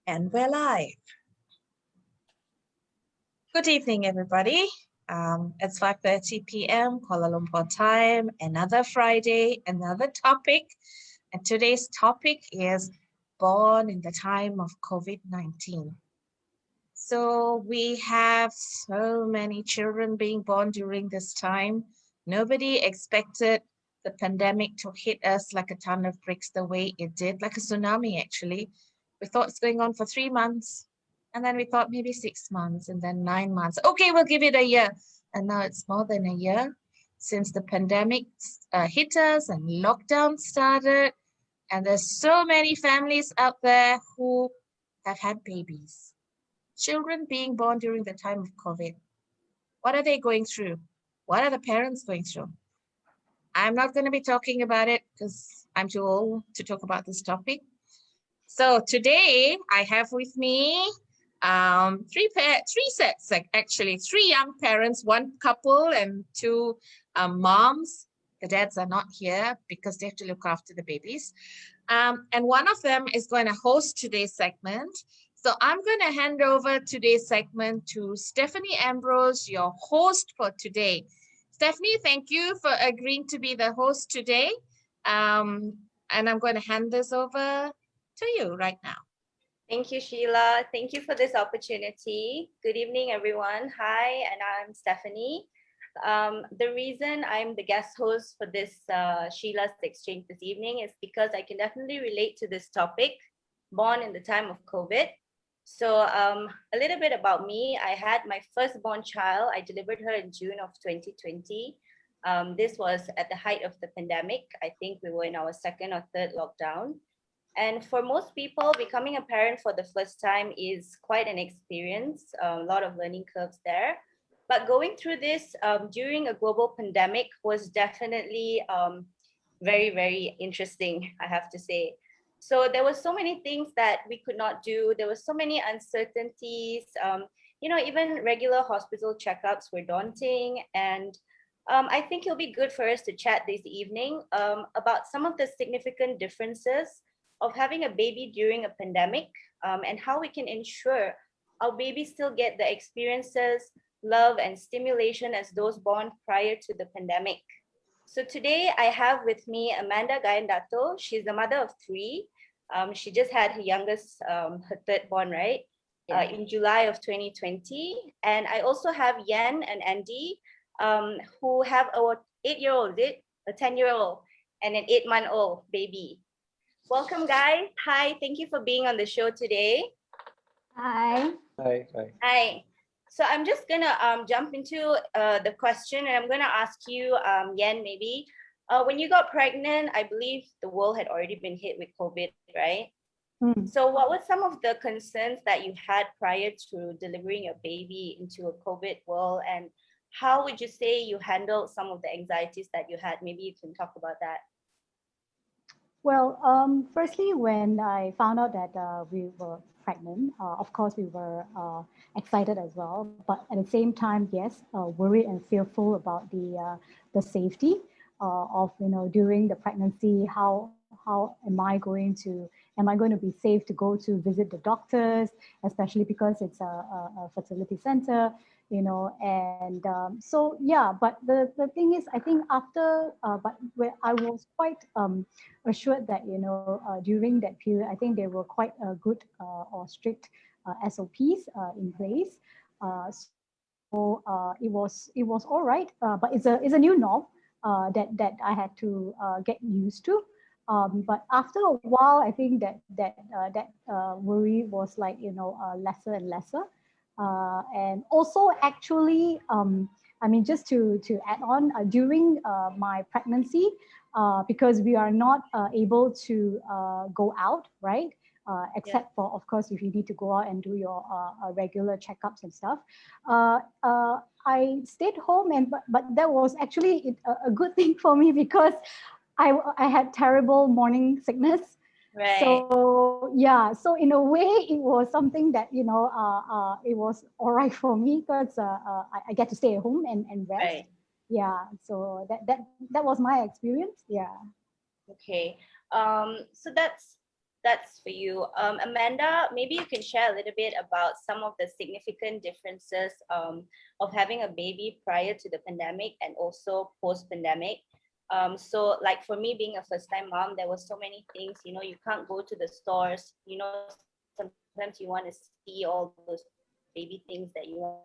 And we're live. Good evening, everybody. It's 5:30 p.m. Kuala Lumpur time, another Friday, another topic. And today's topic is born in the time of COVID-19. So we have so many children being born during this time. Nobody expected the pandemic to hit us like a ton of bricks the way it did, like a tsunami, actually. We thought it's going on for 3 months, and then we thought maybe 6 months, and then 9 months. Okay, we'll give it a year. And now it's more than a year since the pandemic hit us and lockdown started. And there's so many families out there who have had babies. Children being born during the time of COVID. What are they going through? What are the parents going through? I'm not going to be talking about it because I'm too old to talk about this topic. So today I have with me three sets, actually, three young parents, one couple and two moms. The dads are not here because they have to look after the babies. And one of them is going to host today's segment. So I'm going to hand over today's segment to Stephanie Ambrose, your host for today. Stephanie, thank you for agreeing to be the host today. And I'm going to hand this over to you right now. Thank you, Sheila. Thank you for this opportunity. Good evening, everyone. Hi, and I'm Stephanie. The reason I'm the guest host for this Sheila's Exchange this evening is because I can definitely relate to this topic, born in the time of COVID. So a little bit about me. I had my firstborn child. I delivered her in June of 2020. This was at the height of the pandemic. I think we were in our second or third lockdown. And for most people, becoming a parent for the first time is quite an experience, a lot of learning curves there. But going through this during a global pandemic was definitely very, very interesting, I have to say. So there were so many things that we could not do. There were so many uncertainties. Even regular hospital checkups were daunting. And I think it'll be good for us to chat this evening about some of the significant differences of having a baby during a pandemic and how we can ensure our babies still get the experiences, love, and stimulation as those born prior to the pandemic. So today I have with me Amanda Gayandato. She's the mother of three. She just had her youngest, her third born, right? In July of 2020. And I also have Yen and Andy, who have a 8-year-old, a 10-year-old, and an 8-month-old baby. Welcome, guys. Hi, thank you for being on the show today. Hi. Hi. Hi. So I'm just gonna jump into the question, and I'm gonna ask you, Yen, maybe. When you got pregnant, I believe the world had already been hit with COVID, right? So what were some of the concerns that you had prior to delivering your baby into a COVID world, and how would you say you handled some of the anxieties that you had? Maybe you can talk about that. Well, firstly, when I found out that we were pregnant, of course, we were excited as well. But at the same time, yes, worried and fearful about the safety of during the pregnancy. How am I going to be safe to go to visit the doctors, especially because it's a fertility center. And so yeah, but the thing is, I think after, but where I was quite assured that, during that period, I think there were quite good or strict SOPs in place. So it was all right, but it's a new norm that I had to get used to. But after a while, I think that worry was like lesser and lesser. And also actually, I mean, just to add on, during my pregnancy, because we are not able to go out, right? Except for, of course, if you need to go out and do your regular checkups and stuff. I stayed home, but that was actually a good thing for me because I had terrible morning sickness. Right. So yeah, so in a way, it was something that it was all right for me because I get to stay at home and rest. Right. Yeah, so that was my experience. Yeah. Okay. So that's That's for you. Amanda, maybe you can share a little bit about some of the significant differences of having a baby prior to the pandemic and also post-pandemic. So like for me being a first-time mom, there were so many things, you know, you can't go to the stores, you know, sometimes you want to see all those baby things that you want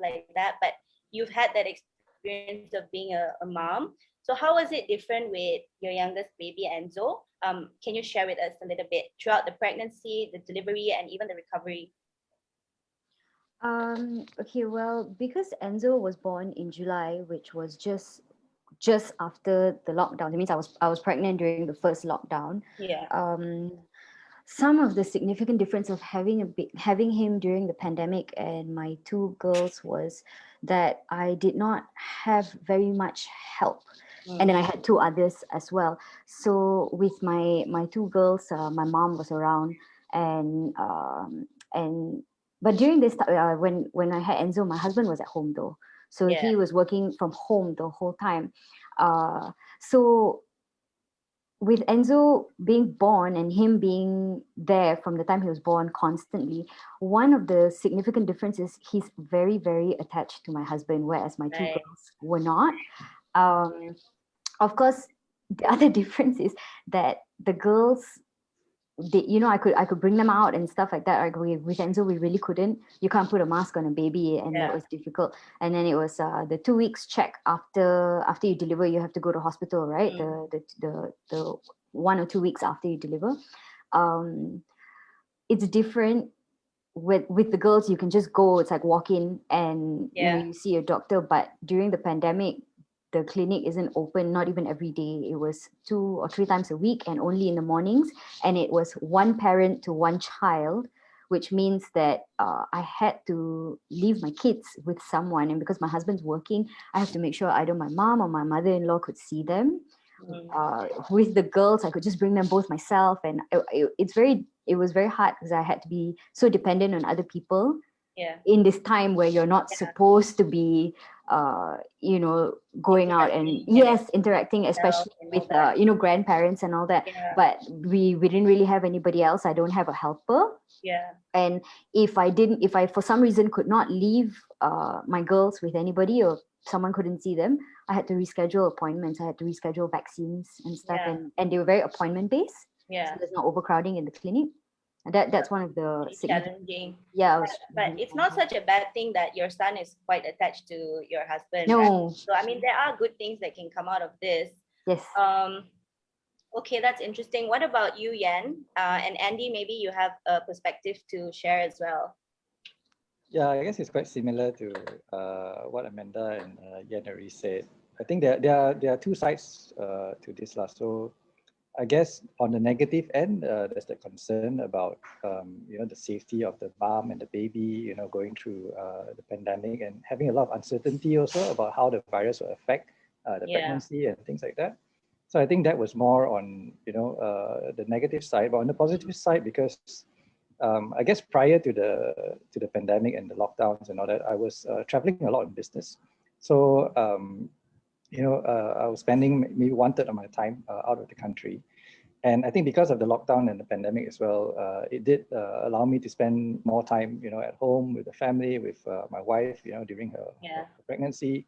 like that, but you've had that experience of being a mom. So how was it different with your youngest baby, Enzo? Can you share with us a little bit throughout the pregnancy, the delivery, and even the recovery? Okay, well, because Enzo was born in July, which was just after the lockdown. It means I was pregnant during the first lockdown. Yeah. Um, some of the significant difference of having him during the pandemic and my two girls was that I did not have very much help. And then I had two others as well. So with my two girls, my mom was around, and and but during this time, when I had Enzo, my husband was at home though, so Yeah. he was working from home the whole time. So with Enzo being born and him being there from the time he was born constantly, one of the significant differences, he's very, very attached to my husband, whereas my two Right. girls were not. Um, of course, the other difference is that the girls, I could bring them out and stuff like that. Like with Enzo, we really couldn't. You can't put a mask on a baby, and that Yeah. was difficult. And then it was the 2 weeks check after you deliver, you have to go to hospital, right? The 1 or 2 weeks after you deliver. Um, it's different with the girls. You can just go. It's like walk in and Yeah. you see a doctor. But during the pandemic, the clinic isn't open, not even every day. It was 2 or 3 times a week and only in the mornings. And it was one parent to one child, which means that I had to leave my kids with someone. And because my husband's working, I have to make sure either my mom or my mother-in-law could see them. With the girls, I could just bring them both myself. And it was very hard because I had to be so dependent on other people Yeah. in this time where you're not supposed to be going out and Interacting interacting, especially and all with that. grandparents and all that. Yeah. But we didn't really have anybody else. I don't have a helper. Yeah. And if I for some reason could not leave my girls with anybody, or someone couldn't see them, I had to reschedule appointments. I had to reschedule vaccines and stuff. Yeah. And they were very appointment based. Yeah. So there's no overcrowding in the clinic. And that's one of the Pretty significant. challenging. Yeah, But it's not such a bad thing that your son is quite attached to your husband, right? no. So I mean, there are good things that can come out of this. Yes. Okay, that's interesting. What about you, Yan? And Andy, maybe you have a perspective to share as well. Yeah, I guess it's quite similar to what Amanda and Yan already said. I think there are two sides to this last. So I guess on the negative end, there's the concern about the safety of the mom and the baby, going through the pandemic and having a lot of uncertainty also about how the virus will affect the pregnancy and things like that. So I think that was more on the negative side. But on the positive side, because I guess prior to the pandemic and the lockdowns and all that, I was traveling a lot in business. So I was spending maybe 1/3 of my time out of the country. And I think because of the lockdown and the pandemic as well, it did allow me to spend more time, at home with the family, with my wife, during her pregnancy,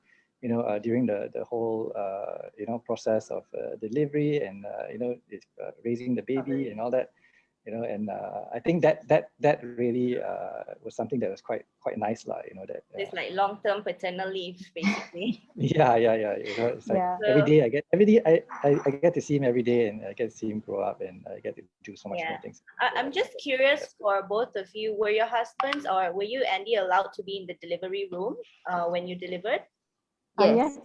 during the whole, process of delivery and, raising the baby and all that. And I think that really was something that was quite nice, that. It's like long-term paternal leave, basically. Yeah. It's like every day I get to see him every day, and I get to see him grow up, and I get to do so much more things. I'm just curious for both of you. Were your husbands or were you, Andy, allowed to be in the delivery room when you delivered? Yes.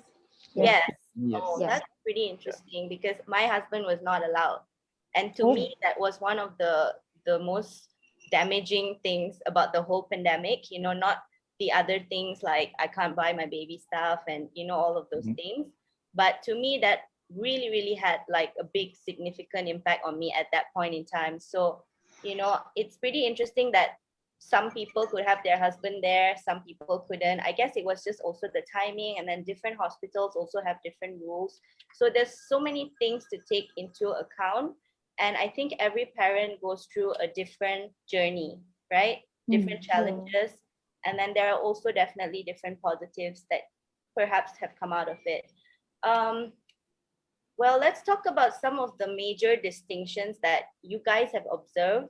Yes. Yes. Oh, that's pretty interesting because my husband was not allowed. And to me, that was one of the most damaging things about the whole pandemic, not the other things like I can't buy my baby stuff and, all of those things. But to me, that really, really had like a big significant impact on me at that point in time. So, it's pretty interesting that some people could have their husband there, some people couldn't. I guess it was just also the timing, and then different hospitals also have different rules. So there's so many things to take into account. And I think every parent goes through a different journey, right? Different challenges. And then there are also definitely different positives that perhaps have come out of it. Well, let's talk about some of the major distinctions that you guys have observed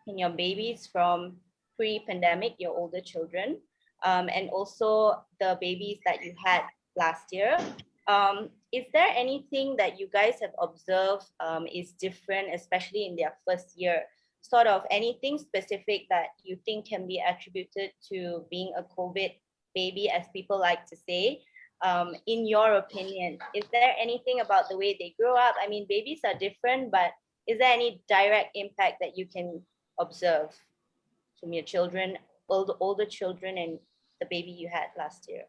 in your babies from pre-pandemic, your older children, and also the babies that you had last year. Is there anything that you guys have observed is different, especially in their first year? Sort of anything specific that you think can be attributed to being a COVID baby, as people like to say? In your opinion, is there anything about the way they grow up? I mean, babies are different, but is there any direct impact that you can observe from your children, older children, and the baby you had last year?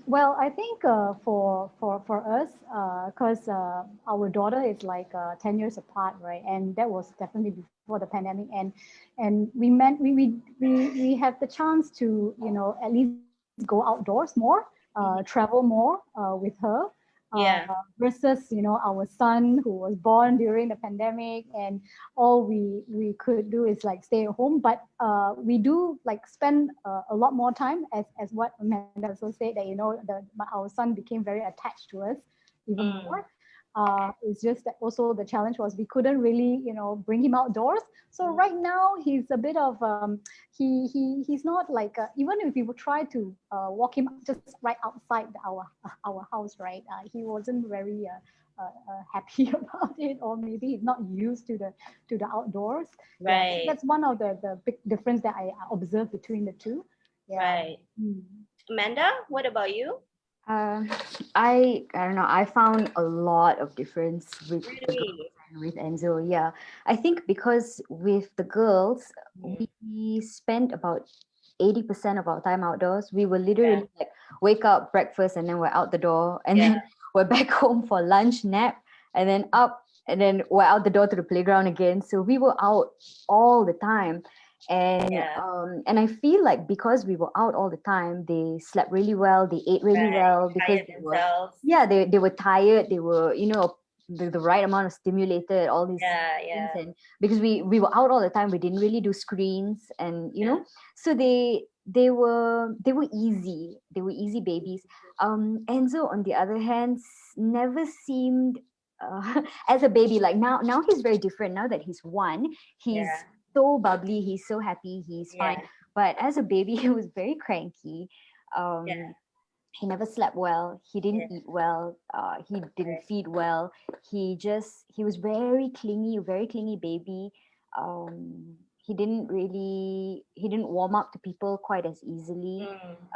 Well, I think for us, because our daughter is like 10 years apart, right? And that was definitely before the pandemic, and we have the chance to, you know, at least go outdoors more, travel more with her. Yeah. Versus, you know, our son who was born during the pandemic, and all we could do is like stay at home. But we do like spend a lot more time, as what Amanda also said, that, you know, our son became very attached to us even more. It's just that also the challenge was we couldn't really, you know, bring him outdoors. So right now he's a bit of he's not like even if we would try to walk him just right outside our house, right? He wasn't very happy about it, or maybe he's not used to the outdoors. Right. Yeah, so that's one of the big difference that I observed between the two. Yeah. Right. Amanda, what about you? I don't know. I found a lot of difference with the Really? girls and with Enzo. Yeah, I think because with the girls, we spent about 80% of our time outdoors. We were literally like wake up, breakfast, and then we're out the door, and then we're back home for lunch, nap, and then up, and then we're out the door to the playground again. So we were out all the time. And I feel like because we were out all the time, they slept really well, they ate really well, because they were tired, they were, you know, the right amount of stimulated, all these things. And because we were out all the time, we didn't really do screens, and you know, so they were easy babies. Enzo, on the other hand, never seemed as a baby, like now he's very different. Now that he's one, he's so bubbly, he's so happy, he's fine. But as a baby, he was very cranky. He never slept well, he didn't eat well, he didn't feed well, he was very clingy baby. He didn't warm up to people quite as easily.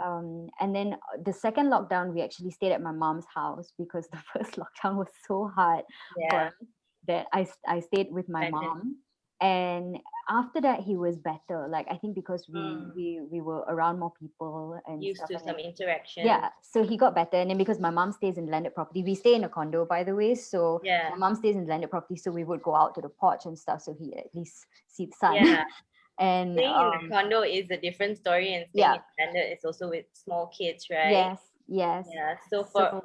And then the second lockdown, we actually stayed at my mom's house, because the first lockdown was so hard for us, that I stayed with my mom. And after that, he was better. Like, I think because we were around more people and used stuff to like some that. interaction. Yeah, so he got better. And then because my mom stays in landed property, we stay in a condo, by the way. So my mom stays in landed property, so we would go out to the porch and stuff, so he at least see the sun. Yeah. And staying in the condo is a different story, and staying in landed is also with small kids, right? Yes. Yeah. So for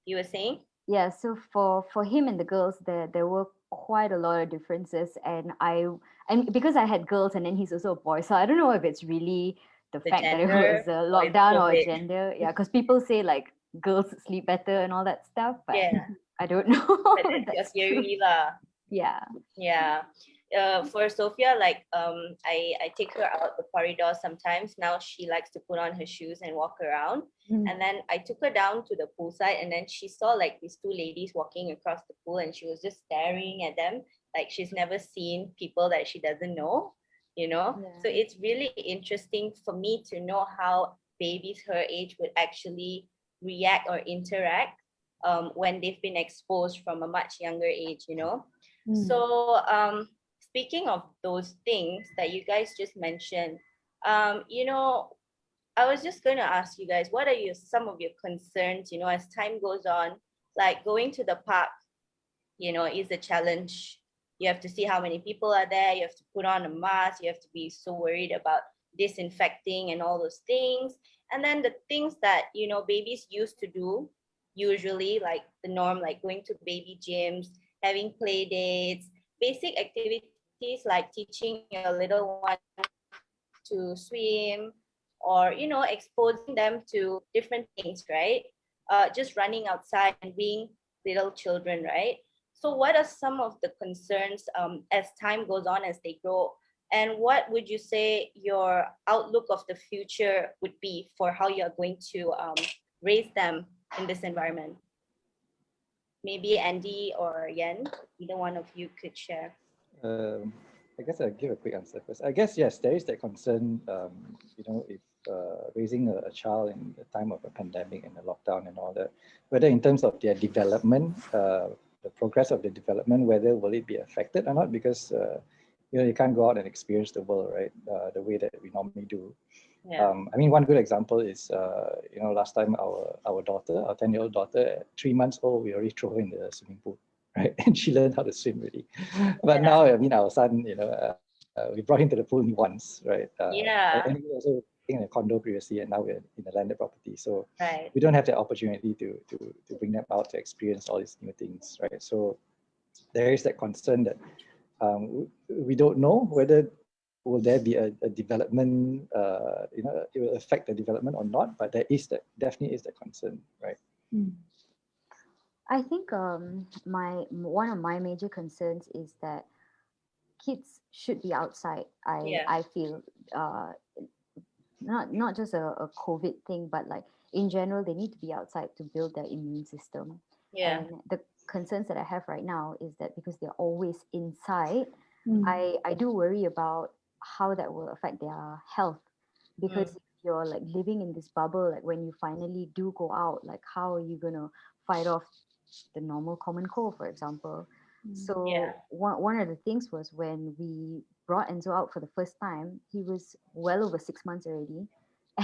you were saying? Yeah, so for him and the girls, there were quite a lot of differences, and because I had girls and then he's also a boy, so I don't know if it's really the fact that it was a lockdown or gender. Yeah, because people say like girls sleep better and all that stuff, but I don't know. But that's your theory lah. Yeah. For Sophia, like I take her out the corridor sometimes. Now she likes to put on her shoes and walk around. And then I took her down to the poolside, and then she saw like these two ladies walking across the pool, and she was just staring at them like she's never seen people that she doesn't know, you know. So it's really interesting for me to know how babies her age would actually react or interact when they've been exposed from a much younger age, you know. So speaking of those things that you guys just mentioned, you know, I was just going to ask you guys, what are some of your concerns, you know, as time goes on, like going to the park, you know, is a challenge. You have to see how many people are there. You have to put on a mask. You have to be so worried about disinfecting and all those things. And then the things that, you know, babies used to do usually, like the norm, like going to baby gyms, having play dates, basic activities like teaching your little one to swim, or exposing them to different things, right? Just running outside and being little children, right? So what are some of the concerns as time goes on, as they grow, and what would you say your outlook of the future would be for how you're going to raise them in this environment? Maybe Andy or Yen, either one of you could share. I guess I'll give a quick answer first. I guess, yes, there is that concern, if raising a child in the time of a pandemic and a lockdown and all that, whether in terms of their development, the progress of the development, whether will it be affected or not, because, you can't go out and experience the world, right, the way that we normally do. Yeah. I mean, one good example is, last time our daughter, our 10-year-old daughter, at 3 months old, we already threw her in the swimming pool, right? And she learned how to swim already. But now, I mean, our son, we brought him to the pool once, right? And he was also in a condo previously, and now we're in a landed property. So Right. we don't have the opportunity to bring them out to experience all these new things, right? So there is that concern that we don't know whether will there be a development, it will affect the development or not, but there is definitely is that concern, right? I think one of my major concerns is that kids should be outside. I feel not just a COVID thing, but like in general, they need to be outside to build their immune system. Yeah. And the concerns that I have right now is that because they're always inside, I do worry about how that will affect their health. Because if you're like living in this bubble, like when you finally do go out, like how are you gonna fight off the normal common cold, for example? So one of the things was when we brought Enzo out for the first time, he was well over 6 months already,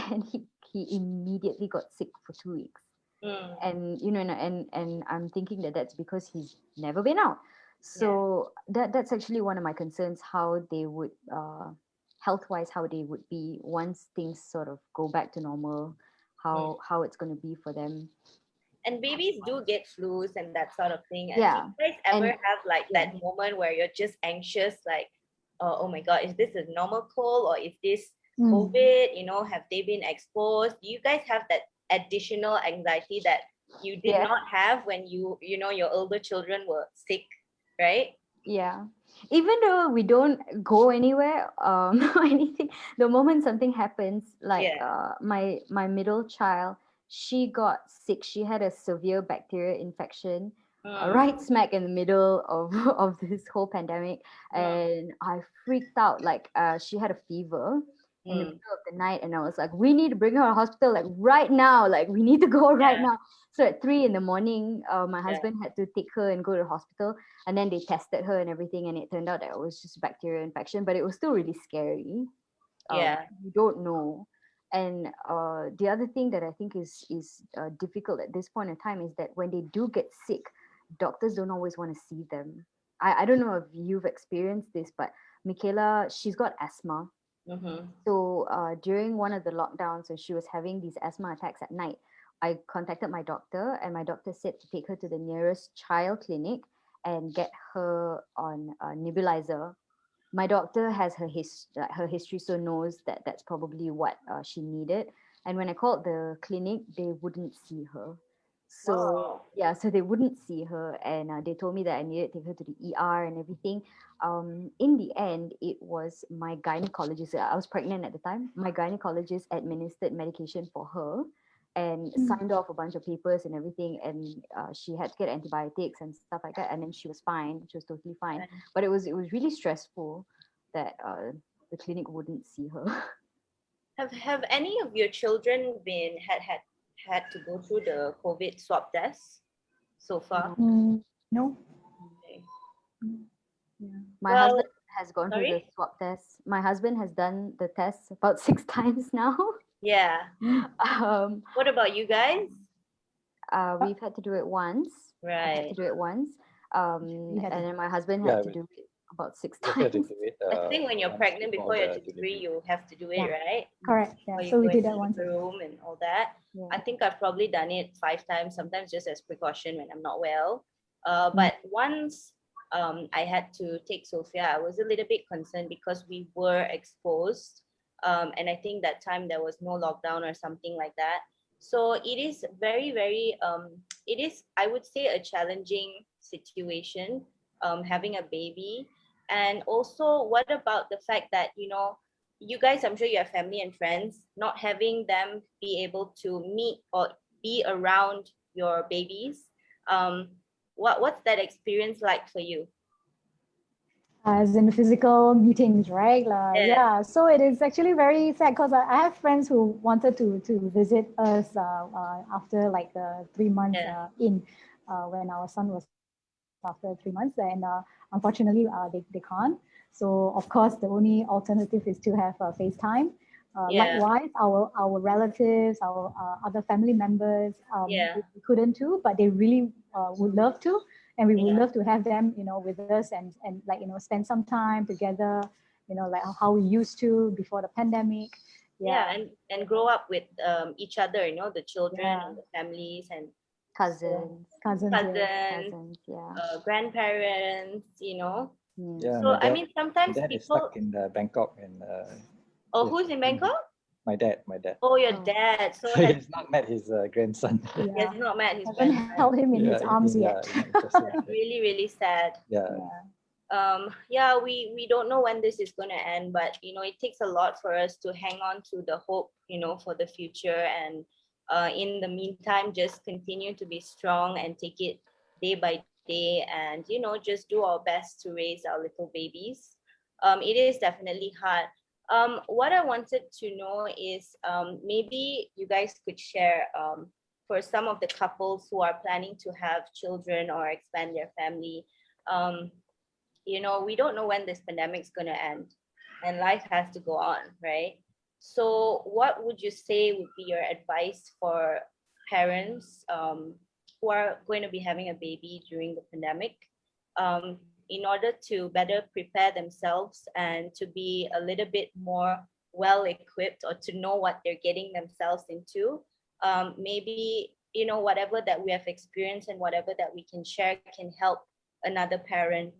and he immediately got sick for 2 weeks. And and I'm thinking that that's because he's never been out. So that's actually one of my concerns, how they would health-wise, how they would be once things sort of go back to normal, how it's going to be for them. And babies do get flus and that sort of thing. And Yeah. do you guys ever And- have like that moment where you're just anxious, like, oh my God, is this a normal cold or is this COVID? Have they been exposed? Do you guys have that additional anxiety that you did not have when your older children were sick, right? Yeah. Even though we don't go anywhere or anything, the moment something happens, like my middle child, she got sick. She had a severe bacterial infection right smack in the middle of this whole pandemic. And I freaked out. Like she had a fever in the middle of the night, and I was like, we need to bring her to hospital like right now. Like we need to go right now. So at 3 a.m, my husband had to take her and go to the hospital, and then they tested her and everything, and it turned out that it was just bacterial infection, but it was still really scary. You don't know. And the other thing that I think is difficult at this point in time is that when they do get sick, doctors don't always want to see them. I don't know if you've experienced this, but Michaela, she's got asthma. So during one of the lockdowns, so she was having these asthma attacks at night. I contacted my doctor, and my doctor said to take her to the nearest child clinic and get her on a nebulizer. My doctor has her history, so knows that that's probably what she needed. And when I called the clinic, they wouldn't see her. So so they wouldn't see her, and they told me that I needed to take her to the ER and everything. In the end, it was my gynecologist. I was pregnant at the time. My gynecologist administered medication for her and signed off a bunch of papers and everything, and she had to get antibiotics and stuff like that, and then she was fine. She was totally fine. But it was really stressful that the clinic wouldn't see her. Have any of your children had to go through the COVID swab test so far? No. Okay. My husband has gone through the swab test. My husband has done the test about 6 times now. Yeah. What about you guys? We've had to do it once. Right. I had to do it once. And then my husband had to do it about 6 You also have to times. do it. I think when you're once pregnant before your the delivery, delivery. you have to do it, Yeah. right? Correct. Yeah. Or you So we go did into that once. the room and all that. Yeah. I think I've probably done it 5 times, sometimes just as precaution when I'm not well. Mm. But once I had to take Sophia, I was a little bit concerned because we were exposed. And I think that time there was no lockdown or something like that. So it is very, very, it is, I would say, a challenging situation, having a baby. And also, what about the fact that, you guys, I'm sure you have family and friends, not having them be able to meet or be around your babies. What's that experience like for you? As in the physical meetings, right? Yeah. Yeah. So it is actually very sad because I have friends who wanted to visit us after like 3 months Yeah. when our son was after 3 months, and unfortunately they can't. So of course the only alternative is to have FaceTime. Yeah. Likewise, our relatives, our other family members, Yeah. we couldn't too, but they really would love to, and we would Yeah. love to have them, with us and like spend some time together, like how we used to before the pandemic. Yeah, and grow up with each other, the children Yeah. and the families and Cousins. Cousins. Yeah. cousins, Yeah. grandparents, Yeah. Yeah, So my I dad, mean, sometimes my dad is people. stuck in Bangkok, and Oh, he has who's in not been- Bangkok? My dad. Oh, your Oh. dad. So So he has has not met his grandson. he Yeah. has not met his Haven't grandson. held him in his arms yet. in person. That's really, really sad. Yeah. Yeah, we don't know when this is going to end, but it takes a lot for us to hang on to the hope, for the future. And in the meantime, just continue to be strong and take it day by day, and just do our best to raise our little babies. It is definitely hard. What I wanted to know is, maybe you guys could share, for some of the couples who are planning to have children or expand their family. um, we don't know when this pandemic is going to end, and life has to go on, right? So what would you say would be your advice for parents, who are going to be having a baby during the pandemic, in order to better prepare themselves and to be a little bit more well equipped, or to know what they're getting themselves into? Maybe whatever that we have experienced and whatever that we can share can help another parent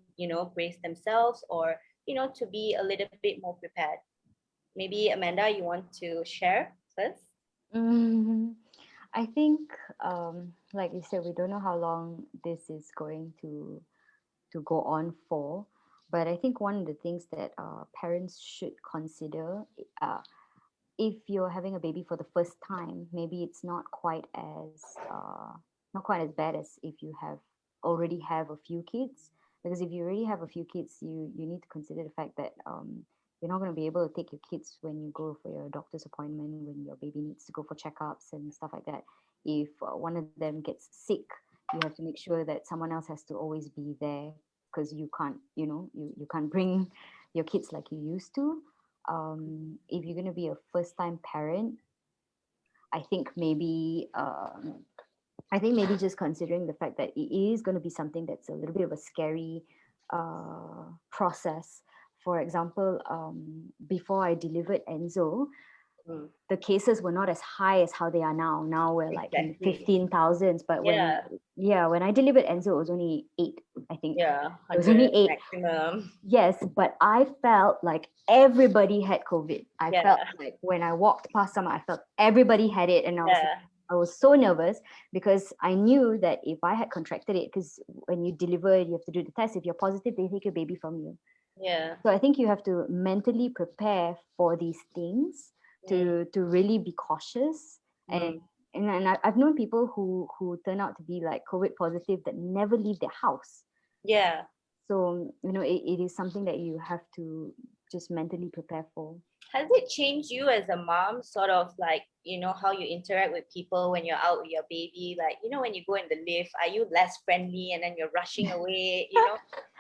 brace themselves, or to be a little bit more prepared. Maybe Amanda, you want to share first? I think, like you said, we don't know how long this is going to go on for. But I think one of the things that parents should consider, if you're having a baby for the first time, maybe it's not quite as bad as if you already have a few kids. Because if you already have a few kids, you need to consider the fact that you're not going to be able to take your kids when you go for your doctor's appointment, when your baby needs to go for checkups and stuff like that. If one of them gets sick, you have to make sure that someone else has to always be there, because you can't, you can't bring your kids like you used to. If you're going to be a first time parent, I think maybe just considering the fact that it is going to be something that's a little bit of a scary process. For example, before I delivered Enzo, the cases were not as high as how they are now. Now we're like in Exactly. 15,000s. But Yeah. when I delivered Enzo, it was only 8, I think. Yeah, It was only 8 maximum. Yes, but I felt like everybody had COVID. I Yeah. felt like when I walked past someone, I felt everybody had it, and I was so nervous, because I knew that if I had contracted it, because when you deliver, you have to do the test. If you're positive, they take your baby from you. Yeah. So I think you have to mentally prepare for these things to really be cautious. And I've known people who turn out to be like COVID positive that never leave their house. Yeah. So it is something that you have to just mentally prepare for. Has it changed you as a mom, sort of like, how you interact with people when you're out with your baby? Like, when you go in the lift, are you less friendly and then you're rushing away?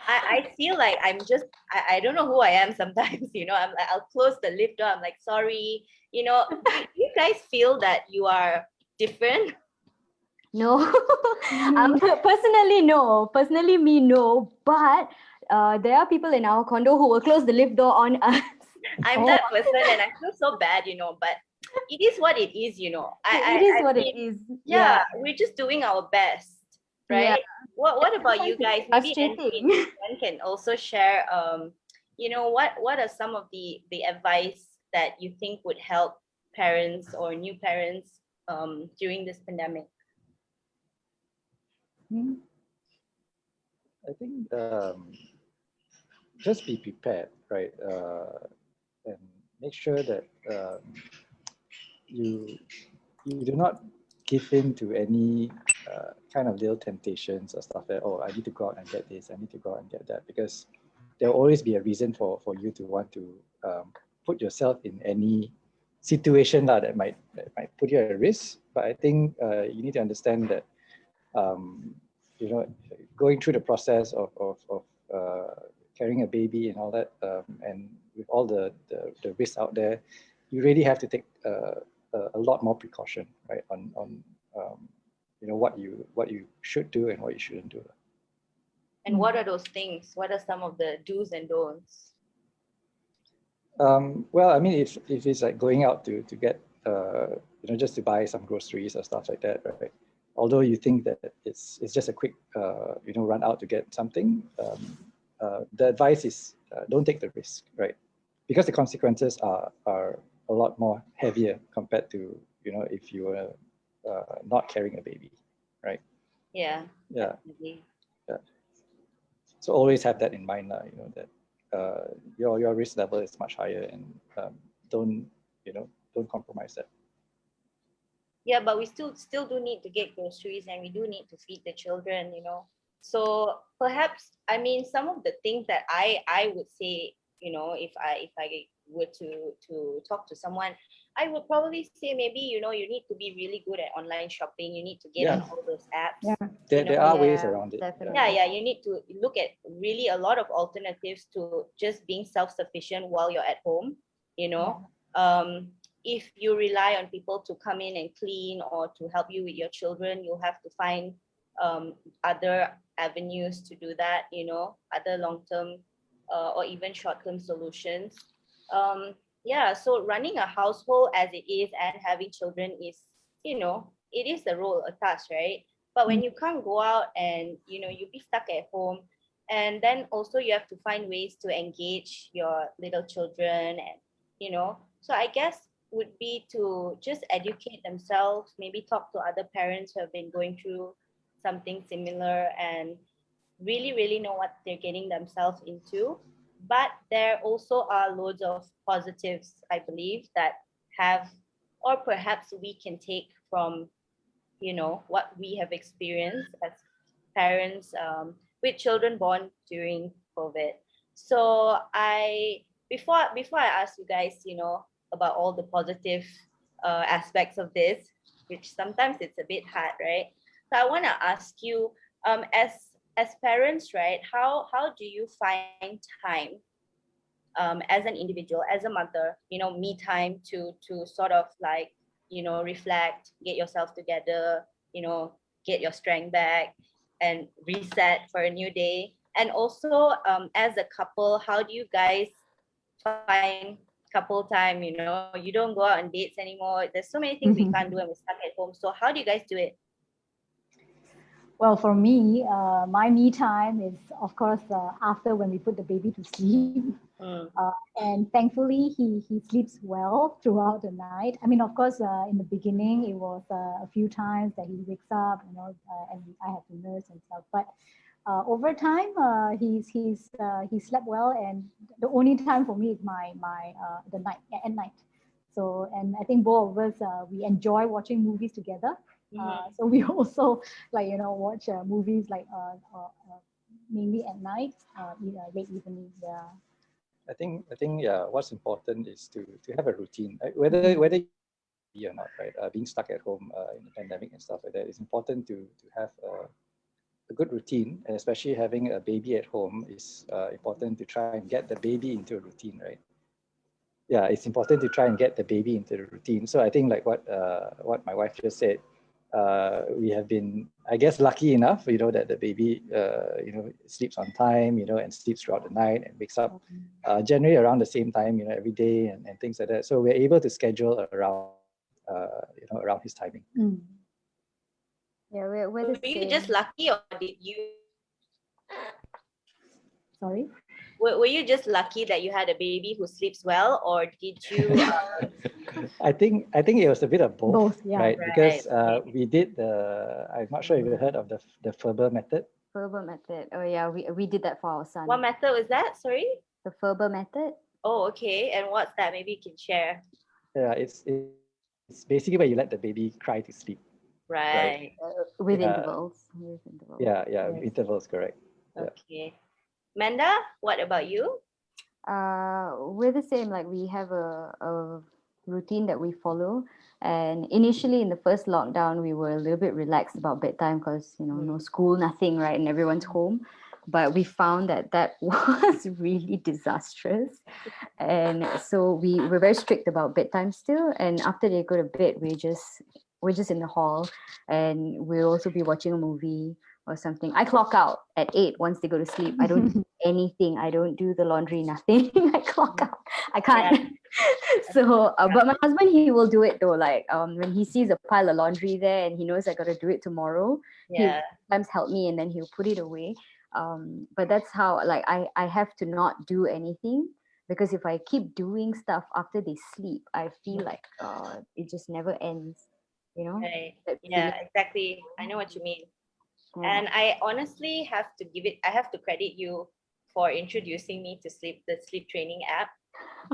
I feel like I don't know who I am sometimes, I'm like, I'll close the lift door. I'm like, sorry, do you guys feel that you are different? No, personally, no. Personally, me, no. But there are people in our condo who will close the lift door on us. I'm that person and I feel so bad, but it is what it is, It is what it is. Yeah, we're just doing our best, right? Yeah. What about you guys? Maybe Frustrating. Anne can also share, what are some of the advice that you think would help parents or new parents during this pandemic? I think just be prepared, right? And make sure that you do not give in to any kind of little temptations or stuff that, oh, I need to go out and get this, I need to go out and get that, because there'll always be a reason for you to want to put yourself in any situation that might put you at risk. But I think you need to understand that going through the process of carrying a baby and all that, and with all the risks out there, you really have to take a lot more precaution, right, on what you should do and what you shouldn't do. And what are those things? What are some of the do's and don'ts? Well, I mean, if it's like going out to get just to buy some groceries or stuff like that, right? Although you think that it's just a quick run out to get something, the advice is don't take the risk, right? Because the consequences are a lot more heavier compared to if you were not carrying a baby, right? Yeah. Definitely. Yeah. So always have that in mind, that your risk level is much higher, and don't compromise that. Yeah, but we still do need to get groceries, and we do need to feed the children, So perhaps, I mean, some of the things that I would say, if I were to talk to someone, I would probably say maybe, you need to be really good at online shopping. You need to get on all those apps. Yeah. There are ways around it. Definitely. Yeah, you need to look at really a lot of alternatives to just being self-sufficient while you're at home, If you rely on people to come in and clean or to help you with your children, you'll have to find other avenues to do that, other long-term or even short-term solutions. So running a household as it is and having children is, it is a role, a task, right? But when you can't go out and, you be stuck at home, and then also you have to find ways to engage your little children and, so I guess would be to just educate themselves, maybe talk to other parents who have been going through something similar and really, really know what they're getting themselves into. But there also are loads of positives, I believe, that have, or perhaps we can take from, what we have experienced as parents with children born during COVID. So before I ask you guys, about all the positive aspects of this, which sometimes it's a bit hard, right? So I want to ask you, as parents, right? How do you find time as an individual, as a mother, me time to sort of like, reflect, get yourself together, get your strength back and reset for a new day? And also as a couple, how do you guys find couple time? You don't go out on dates anymore. There's so many things we can't do and we're stuck at home. So how do you guys do it? Well, for me, my me time is, of course, after when we put the baby to sleep. And thankfully, he sleeps well throughout the night. I mean, of course, in the beginning, it was a few times that he wakes up, and I have to nurse and stuff. But over time, he slept well, and the only time for me is the night at night. So, and I think both of us we enjoy watching movies together. So we also watch movies mainly at night, late evening. Yeah. I think what's important is to have a routine, right? Whether you or not, right? Being stuck at home in the pandemic and stuff like that, it's important to have a good routine, and especially having a baby at home is important to try and get the baby into a routine, right? Yeah, it's important to try and get the baby into the routine. So I think like what my wife just said, we have been, I guess, lucky enough, that the baby, sleeps on time, and sleeps throughout the night and wakes up generally around the same time, every day and things like that. So we're able to schedule around, around his timing. Yeah, we're Were the you same. just lucky, or did you? Sorry? Were you just lucky that you had a baby who sleeps well, or did you? I think it was a bit of both, Both, yeah. right? Right, Because okay. we did I'm not sure if you heard of the Gerber method. Gerber Method. Oh yeah, we did that for our son. What method was that? Sorry. The Gerber Method. Oh, okay. And what's that? Maybe you can share. Yeah, it's basically where you let the baby cry to sleep. Right. With Yeah. intervals. With intervals. Yeah, Yes. intervals, correct. Yeah. Okay. Manda, what about you? We're the same. Like we have a routine that we follow. And initially in the first lockdown, we were a little bit relaxed about bedtime because, no school, nothing, right? And everyone's home. But we found that was really disastrous. And so we were very strict about bedtime still. And after they go to bed, we're just in the hall, and we'll also be watching a movie or something. I clock out at 8 once they go to sleep. I don't do anything. I don't do the laundry, nothing. I clock out. I can't. Yeah. So, but my husband, he will do it though. Like when he sees a pile of laundry there and he knows I got to do it tomorrow, Yeah. he'll sometimes help me and then he'll put it away. But that's how, like, I have to not do anything, because if I keep doing stuff after they sleep, I feel like it just never ends. Right. That Yeah, feeling. exactly. I know what you mean. Yeah. And I honestly I have to credit you for introducing me to the sleep training app.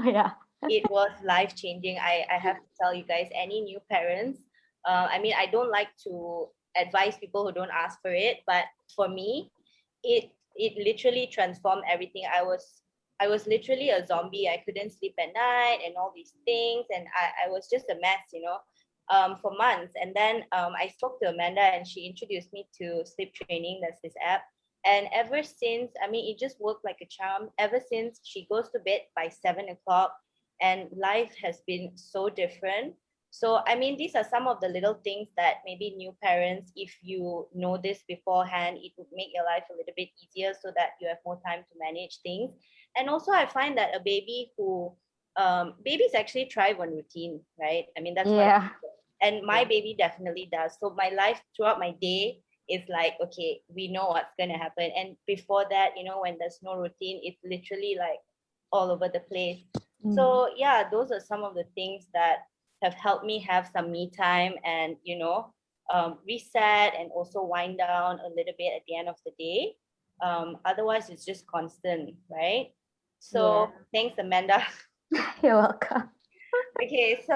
Yeah. It was life changing. I have to tell you guys, any new parents, I mean, I don't like to advise people who don't ask for it, but for me, it literally transformed everything. I was literally a zombie. I couldn't sleep at night and all these things, and I was just a mess, for months. And then I spoke to Amanda, and she introduced me to sleep training. That's this app. And ever since, I mean, it just worked like a charm. Ever since, she goes to bed by 7 o'clock, and life has been so different. So, I mean, these are some of the little things that maybe new parents, if you know this beforehand, it would make your life a little bit easier so that you have more time to manage things. And also, I find that a baby babies actually thrive on routine, right? I mean, that's what, Yeah. and my baby definitely does. So my life throughout my day is like, okay, we know what's going to happen. And before that, when there's no routine, it's literally like all over the place. So yeah, those are some of the things that have helped me have some me time and, reset and also wind down a little bit at the end of the day. Otherwise, it's just constant, right? So thanks, Amanda. You're welcome. Okay, so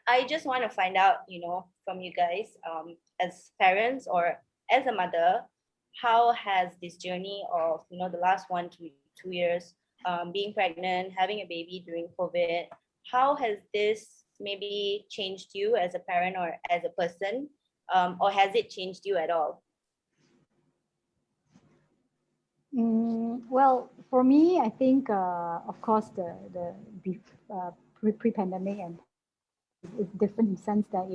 I just want to find out, from you guys, as parents or as a mother, how has this journey of, the last 1 to 2 years, being pregnant, having a baby during COVID, how has this maybe changed you as a parent or as a person, or has it changed you at all? Well, for me, I think, of course, the pre-pandemic and is different in the sense that,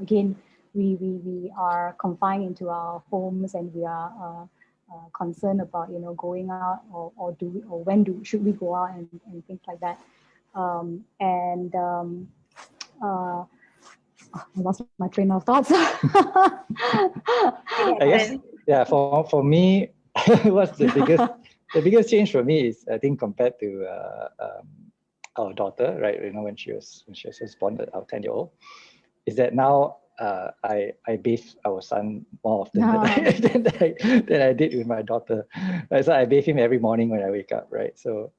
again, we are confined into our homes, and we are concerned about, going out or should we go out, and things like that. I lost my train of thoughts. I guess, yeah, for me, what's the biggest change for me is, I think, compared to our daughter, right? When she was just born, our 10-year-old, is that now I bathe our son more often than I did with my daughter. Right? So I bathe him every morning when I wake up, right? So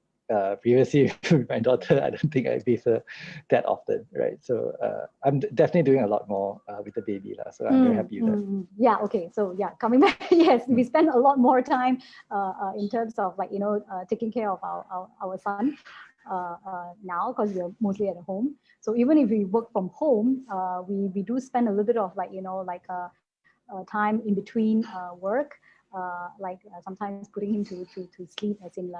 previously with my daughter, I don't think I bathe her that often, right? So I'm definitely doing a lot more with the baby, so I'm very happy with that. Yeah, okay. So yeah, coming back, yes, we spend a lot more time in terms of taking care of our son now, because we're mostly at home. So even if we work from home, we do spend a little bit of time in between work, sometimes putting him to sleep, as in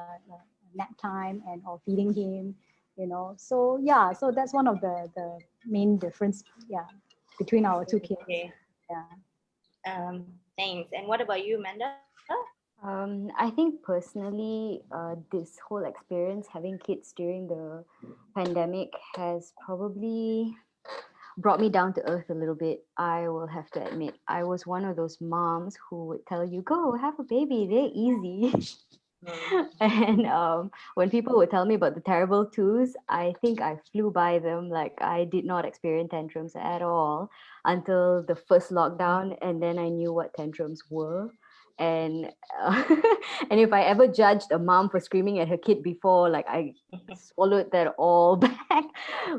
nap time, and or feeding him, So yeah, so that's one of the main difference. Yeah. between our two kids. Okay. Yeah. Thanks. And what about you, Amanda? I think personally, this whole experience having kids during the pandemic has probably brought me down to earth a little bit. I will have to admit, I was one of those moms who would tell you, go have a baby, they're easy. And when people would tell me about the terrible twos, I think I flew by them. Like I did not experience tantrums at all until the first lockdown, and then I knew what tantrums were. And and if I ever judged a mom for screaming at her kid before, like I swallowed that all back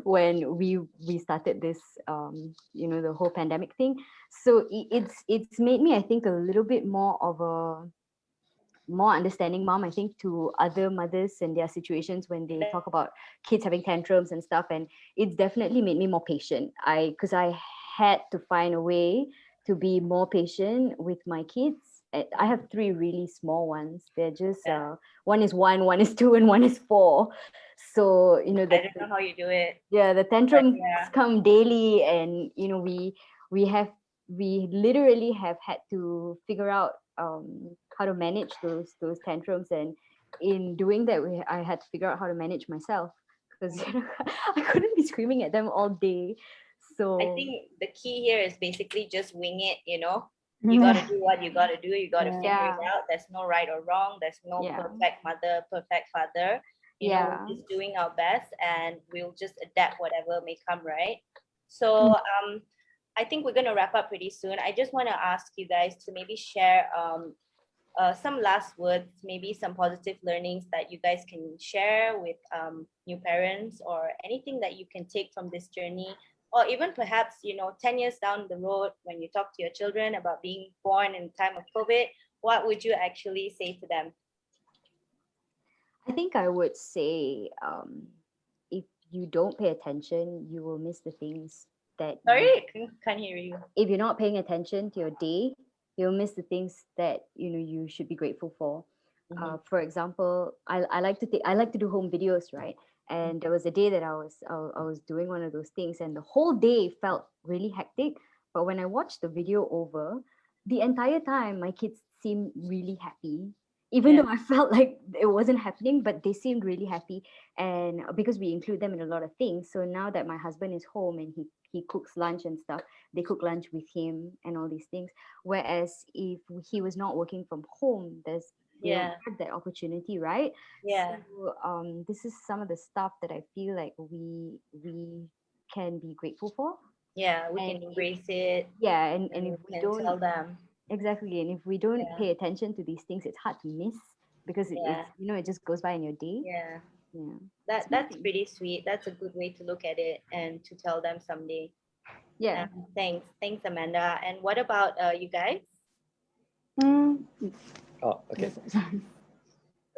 when we started this the whole pandemic thing. So it's made me, I think, a little bit more of a more understanding mom, I think, to other mothers and their situations when they talk about kids having tantrums and stuff. And it's definitely made me more patient. Because I had to find a way to be more patient with my kids. I have 3 really small ones. They're just one is 1, one is 2, and one is 4. So I don't know how you do it. Yeah, the tantrums come daily, and we literally have had to figure out how to manage those tantrums, and in doing that I had to figure out how to manage myself, because I couldn't be screaming at them all day. So I think the key here is basically just wing it, you got to do what you got to do, you got to figure it out. There's no right or wrong, there's no perfect mother, perfect father. We're just doing our best, and we'll just adapt whatever may come, right? So I think we're going to wrap up pretty soon. I just want to ask you guys to maybe share some last words, maybe some positive learnings that you guys can share with new parents, or anything that you can take from this journey, or even perhaps 10 years down the road when you talk to your children about being born in time of COVID, what would you actually say to them? I think I would say, if you don't pay attention, you will miss the things that. Sorry, can't hear you. If you're not paying attention to your day, you'll miss the things that you should be grateful for. For example, I like to do home videos, right? And there was a day that I was doing one of those things, and the whole day felt really hectic. But when I watched the video over, the entire time my kids seemed really happy, even though I felt like it wasn't happening, but they seemed really happy. And because we include them in a lot of things, so now that my husband is home and he cooks lunch and stuff, they cook lunch with him and all these things. Whereas if he was not working from home, they don't have that opportunity, right? So this is some of the stuff that I feel like we can be grateful for. We can embrace it. And if we don't tell them. Exactly. And if we don't pay attention to these things, it's hard to miss, because it just goes by in your day. That's pretty sweet. That's a good way to look at it, and to tell them someday. Thanks Amanda. And what about you guys? Oh, okay.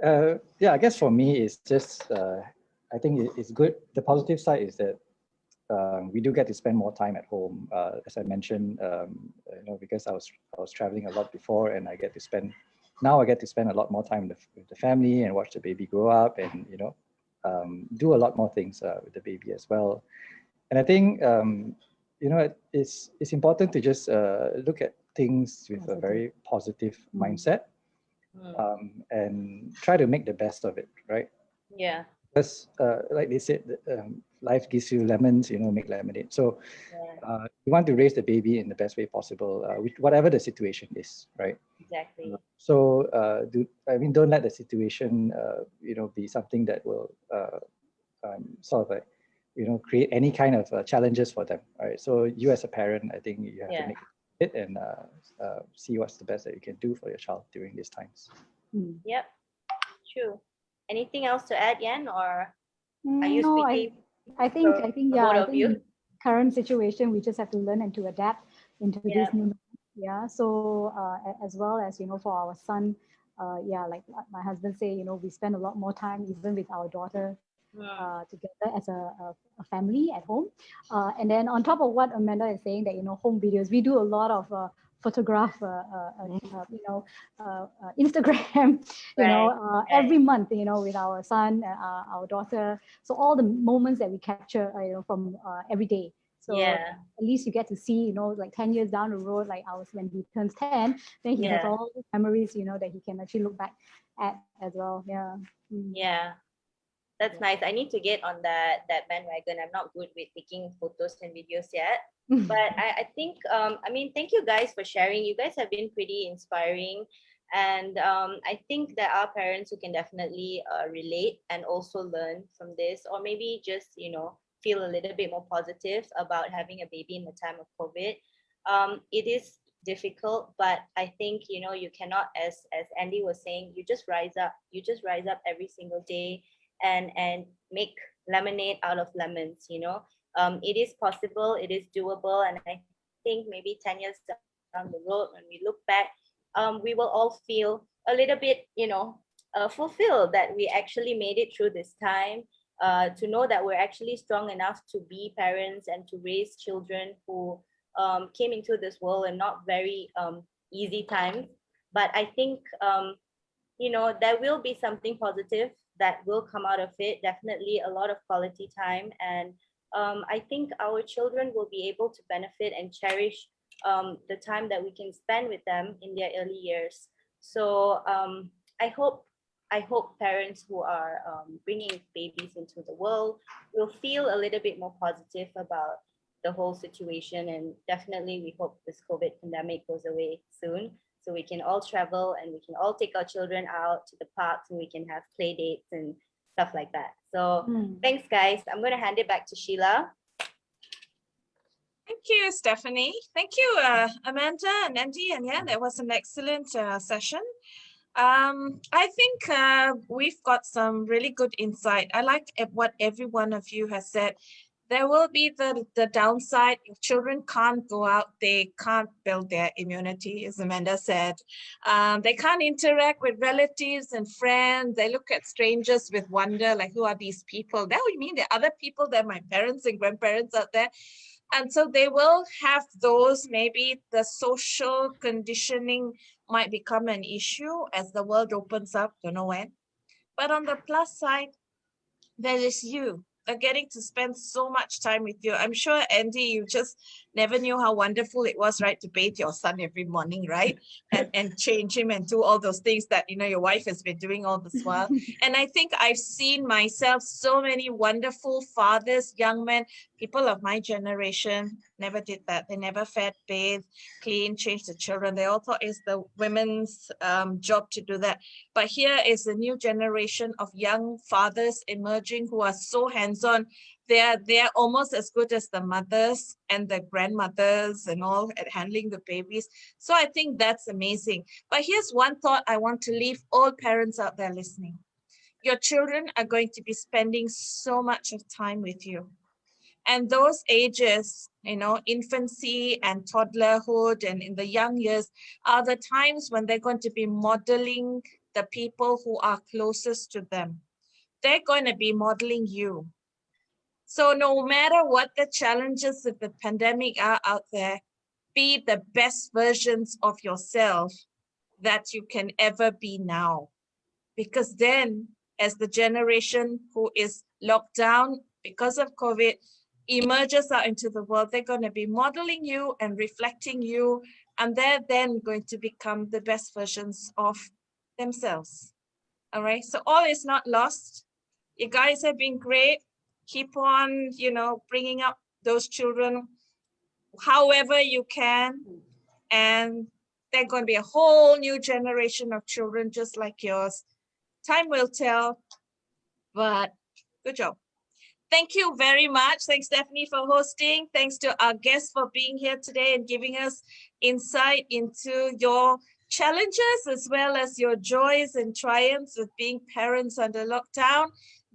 I guess for me it's just I think it's good. The positive side is that we do get to spend more time at home, as I mentioned, because I was traveling a lot before, and I get to spend a lot more time with the family, and watch the baby grow up, and do a lot more things with the baby as well. And I think it's important to just look at things with a very positive mindset, and try to make the best of it, right? Because like they said, life gives you lemons, make lemonade. So you want to raise the baby in the best way possible, whatever the situation is, right? Exactly. So don't let the situation be something that will sort of like create any kind of challenges for them, right? So you as a parent, I think you have to make it and see what's the best that you can do for your child during these times. Yep, true. Anything else to add, Yan, or are you No, speaking? I think You? current situation, we just have to learn and to adapt into this new. So as well as for our son, like my husband say, we spend a lot more time even with our daughter together as a family at home. And then on top of what Amanda is saying, that home videos, we do a lot of photograph, Instagram, every month, with our son, our daughter. So all the moments that we capture, from every day. So Yeah. at least you get to see, like 10 years down the road, like ours, when he turns 10, then he has Yeah. all the memories, that he can actually look back at as well. Yeah. Yeah. That's nice. I need to get on that bandwagon. I'm not good with taking photos and videos yet. But I think I mean, thank you guys for sharing. You guys have been pretty inspiring. And I think there are parents who can definitely relate and also learn from this, or maybe just, feel a little bit more positive about having a baby in the time of COVID. It is difficult, but I think, you cannot, as Andy was saying, you just rise up. You just rise up every single day and make lemonade out of lemons. It is possible, it is doable, and I think maybe 10 years down the road, when we look back, we will all feel a little bit, fulfilled that we actually made it through this time. To know that we're actually strong enough to be parents and to raise children who came into this world in not very easy times. But I think there will be something positive that will come out of it. Definitely a lot of quality time. And I think our children will be able to benefit and cherish the time that we can spend with them in their early years. So I hope parents who are bringing babies into the world will feel a little bit more positive about the whole situation. And definitely we hope this COVID pandemic goes away soon, so we can all travel and we can all take our children out to the parks and we can have play dates and stuff like that. So thanks, guys. I'm going to hand it back to Sheila. Thank you, Stephanie. Thank you, Amanda and Andy. And yeah, that was an excellent session. I think we've got some really good insight. I like what every one of you has said. There will be the downside. If children can't go out, they can't build their immunity, as Amanda said. They can't interact with relatives and friends. They look at strangers with wonder, like, who are these people? That would mean there are other people than my parents and grandparents out there. And so they will have those, maybe the social conditioning might become an issue as the world opens up, don't know when. But on the plus side, there is you. They're getting to spend so much time with you. I'm sure, Andy, you just never knew how wonderful it was, right? To bathe your son every morning, right? And change him and do all those things that, your wife has been doing all this while. And I think I've seen myself, so many wonderful fathers, young men, people of my generation never did that. They never fed, bathed, cleaned, changed the children. They all thought it's the women's job to do that. But here is a new generation of young fathers emerging who are so hands-on. They're almost as good as the mothers and the grandmothers and all at handling the babies. So I think that's amazing. But here's one thought I want to leave all parents out there listening. Your children are going to be spending so much of time with you. And those ages, infancy and toddlerhood and in the young years are the times when they're going to be modeling the people who are closest to them. They're going to be modeling you. So no matter what the challenges of the pandemic are out there, be the best versions of yourself that you can ever be now. Because then, as the generation who is locked down because of COVID emerges out into the world, they're going to be modeling you and reflecting you, and they're then going to become the best versions of themselves. All right, so all is not lost. You guys have been great. Keep on, bringing up those children however you can, and they're going to be a whole new generation of children just like yours. Time will tell, but good job. Thank you very much. Thanks, Stephanie, for hosting. Thanks to our guests for being here today and giving us insight into your challenges as well as your joys and triumphs with being parents under lockdown.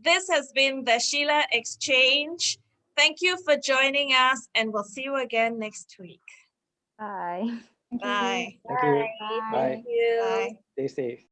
This has been the Sheila Exchange. Thank you for joining us, and we'll see you again next week. Bye. Thank you. Bye. Thank you. Bye. Bye. Thank you. Bye. Stay safe.